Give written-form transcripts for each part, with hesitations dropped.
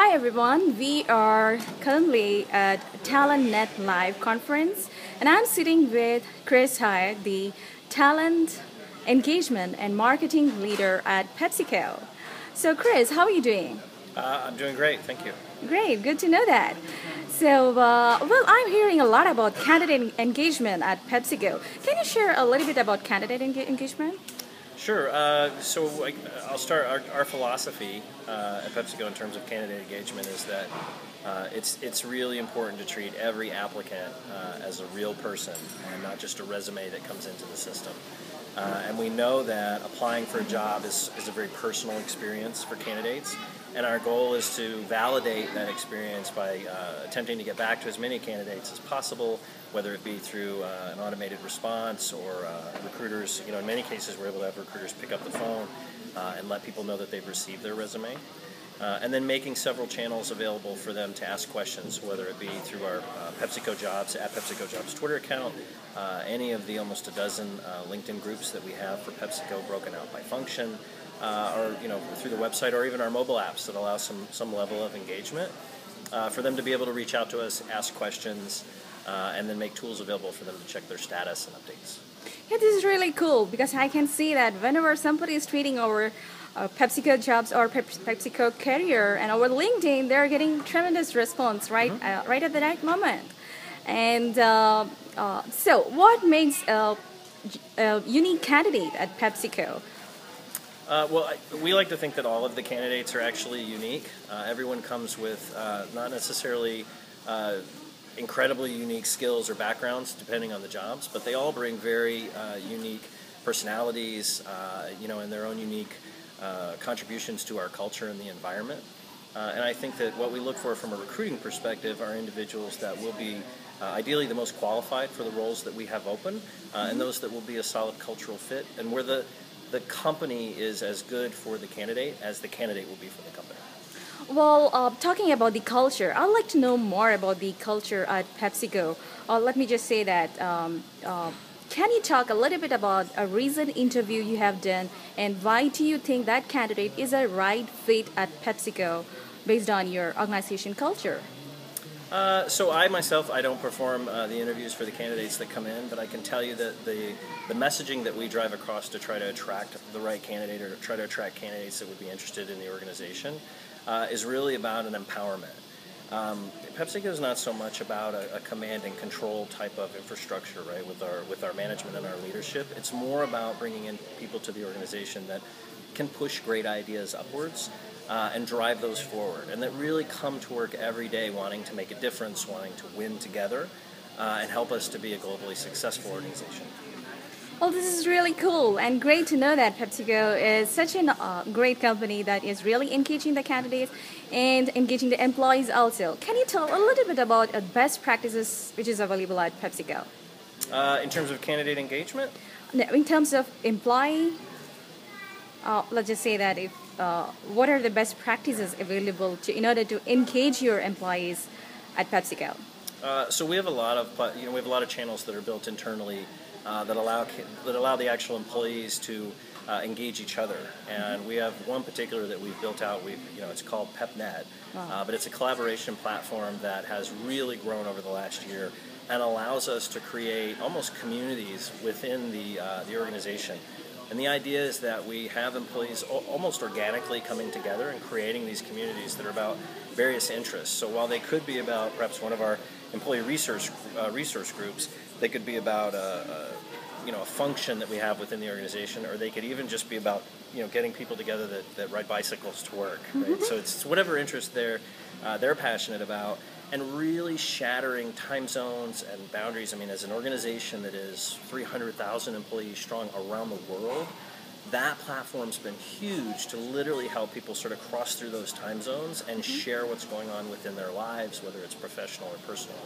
Hi everyone, we are currently at TalentNet Live conference and I'm sitting with Chris Hoyt, the talent engagement and marketing leader at PepsiCo. So Chris, how are you doing? I'm doing great, thank you. Great, good to know that. So, I'm hearing a lot about candidate engagement at PepsiCo. Can you share a little bit about candidate engagement? Sure. I'll start. Our philosophy at PepsiCo in terms of candidate engagement is that it's really important to treat every applicant as a real person and not just a resume that comes into the system. And we know that applying for a job is a very personal experience for candidates. And our goal is to validate that experience by attempting to get back to as many candidates as possible, whether it be through an automated response or recruiters. In many cases, we're able to have recruiters pick up the phone and let people know that they've received their resume. And then making several channels available for them to ask questions, whether it be through our PepsiCo Jobs, at PepsiCo Jobs Twitter account, any of the almost a dozen LinkedIn groups that we have for PepsiCo broken out by function, or through the website, or even our mobile apps that allow some level of engagement for them to be able to reach out to us, ask questions, and then make tools available for them to check their status and updates. Yeah, this is really cool because I can see that whenever somebody is tweeting over PepsiCo Jobs or PepsiCo Career and over LinkedIn, they're getting tremendous response right at the right moment. And so, what makes a unique candidate at PepsiCo? We like to think that all of the candidates are actually unique. Everyone comes with not necessarily incredibly unique skills or backgrounds, depending on the jobs, but they all bring very unique personalities, and their own unique contributions to our culture and the environment. And I think that what we look for from a recruiting perspective are individuals that will be ideally the most qualified for the roles that we have open, and those that will be a solid cultural fit, and where the company is as good for the candidate as the candidate will be for the company. Well, talking about the culture, I'd like to know more about the culture at PepsiCo. Let me just say that, can you talk a little bit about a recent interview you have done and why do you think that candidate is a right fit at PepsiCo based on your organization culture? So I myself, I don't perform the interviews for the candidates that come in, but I can tell you that the messaging that we drive across to try to attract the right candidate or try to attract candidates that would be interested in the organization is really about an empowerment. PepsiCo is not so much about a command and control type of infrastructure, right, with our management and our leadership. It's more about bringing in people to the organization that can push great ideas upwards and drive those forward, and that really come to work every day wanting to make a difference, wanting to win together, and help us to be a globally successful organization. Well, this is really cool and great to know that PepsiCo is such a great company that is really engaging the candidates and engaging the employees also. Can you tell a little bit about best practices which is available at PepsiCo? In terms of candidate engagement? In terms of employee, let's just say that if what are the best practices available in order to engage your employees at PepsiCo? So we have a lot of channels that are built internally that allow the actual employees to engage each other, and we have one particular that we've built out. It's called PepNet, but it's a collaboration platform that has really grown over the last year and allows us to create almost communities within the organization. And the idea is that we have employees almost organically coming together and creating these communities that are about various interests. So while they could be about perhaps one of our employee resource groups, they could be about a function that we have within the organization, or they could even just be about getting people together that ride bicycles to work. Right? So it's whatever interest they're passionate about, and really shattering time zones and boundaries. I mean, as an organization that is 300,000 employees strong around the world, that platform's been huge to literally help people sort of cross through those time zones and share what's going on within their lives, whether it's professional or personal.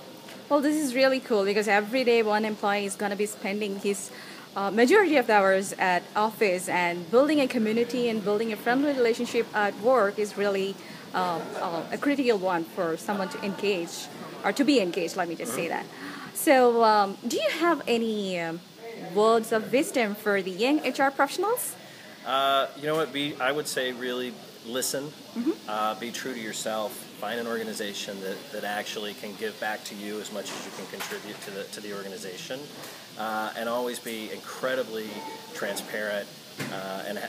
Well, this is really cool because every day one employee is going to be spending his majority of the hours at office, and building a community and building a friendly relationship at work is really a critical one for someone to engage or to be engaged, let me just say that. So do you have any words of wisdom for the young HR professionals? You know what? I would say really listen. Be true to yourself. Find an organization that actually can give back to you as much as you can contribute to the organization, and always be incredibly transparent.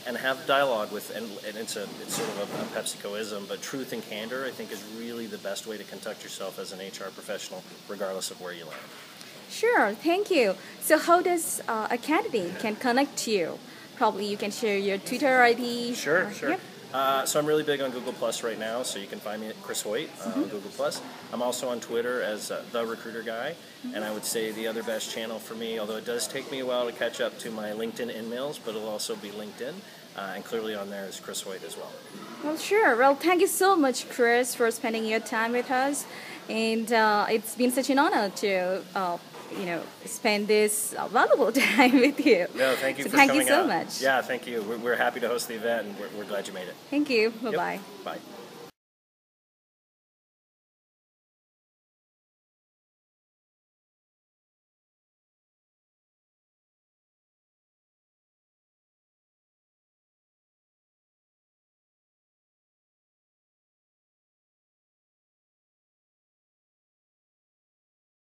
And have dialogue with, and it's sort of a PepsiCoism, but truth and candor, I think, is really the best way to conduct yourself as an HR professional, regardless of where you land. Sure, thank you. So how does a candidate can connect to you? Probably you can share your Twitter ID. Sure. Yep. So I'm really big on Google Plus right now, so you can find me at Chris Hoyt on Google Plus. I'm also on Twitter as The Recruiter Guy, and I would say the other best channel for me, although it does take me a while to catch up to my LinkedIn emails, but it'll also be LinkedIn, and clearly on there is Chris Hoyt as well. Well, sure. Well, thank you so much, Chris, for spending your time with us, and it's been such an honor to spend this valuable time with you. No, thank you so for thank coming you so out. much. Yeah, thank you. We're happy to host the event, and we're glad you made it. Thank you. Bye-bye. Yep. Bye.